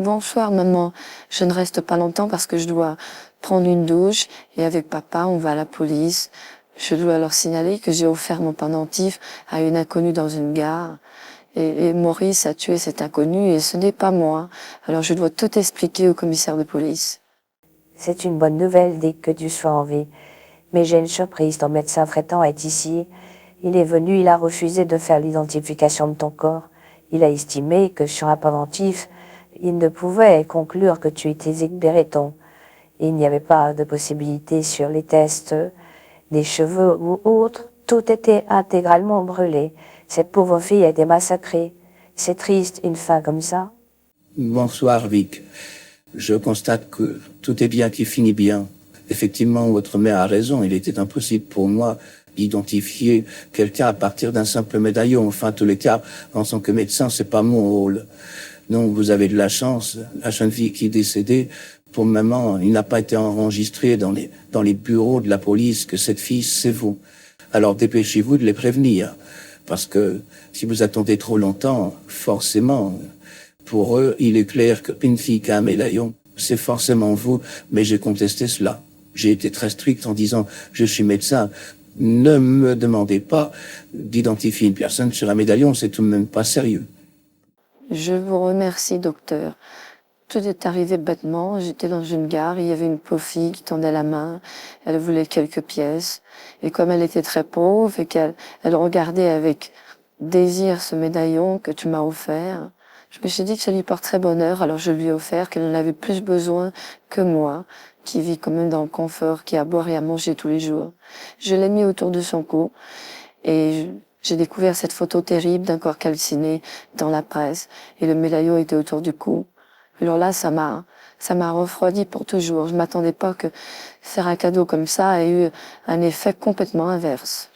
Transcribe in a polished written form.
Bonsoir maman, je ne reste pas longtemps parce que je dois prendre une douche et avec papa on va à la police. Je dois leur signaler que j'ai offert mon pendentif à une inconnue dans une gare. Et Maurice a tué cet inconnu et ce n'est pas moi. Alors je dois tout expliquer au commissaire de police. C'est une bonne nouvelle dès que tu sois en vie. Mais j'ai une surprise, ton médecin traitant est ici. Il est venu, il a refusé de faire l'identification de ton corps. Il a estimé que sur un pendentif, il ne pouvait conclure que tu étais Béreton. Il n'y avait pas de possibilité sur les tests des cheveux ou autres. Tout était intégralement brûlé. Cette pauvre fille a été massacrée. C'est triste, une fin comme ça. Bonsoir Vic. Je constate que tout est bien qui finit bien. Effectivement, votre mère a raison. Il était impossible pour moi d'identifier quelqu'un à partir d'un simple médaillon. Enfin, en tous les cas, en tant que médecin, c'est pas mon rôle. Non, vous avez de la chance. La jeune fille qui est décédée, pour le moment, il n'a pas été enregistré dans les bureaux de la police que cette fille, c'est vous. Alors dépêchez-vous de les prévenir. Parce que si vous attendez trop longtemps, forcément, pour eux, il est clair qu'une fille qui a un médaillon, c'est forcément vous, mais j'ai contesté cela. J'ai été très strict en disant, je suis médecin, ne me demandez pas d'identifier une personne sur un médaillon, c'est tout de même pas sérieux. Je vous remercie docteur. Tout est arrivé bêtement. J'étais dans une gare, il y avait une pauvre fille qui tendait la main. Elle voulait quelques pièces. Et comme elle était très pauvre et qu'elle regardait avec désir ce médaillon que tu m'as offert, je me suis dit que ça lui porterait bonheur. Alors je lui ai offert qu'elle en avait plus besoin que moi, qui vit quand même dans le confort, qui a à boire et à manger tous les jours. Je l'ai mis autour de son cou et j'ai découvert cette photo terrible d'un corps calciné dans la presse et le médaillon était autour du cou. Alors là, ça m'a refroidi pour toujours. Je m'attendais pas que faire un cadeau comme ça ait eu un effet complètement inverse.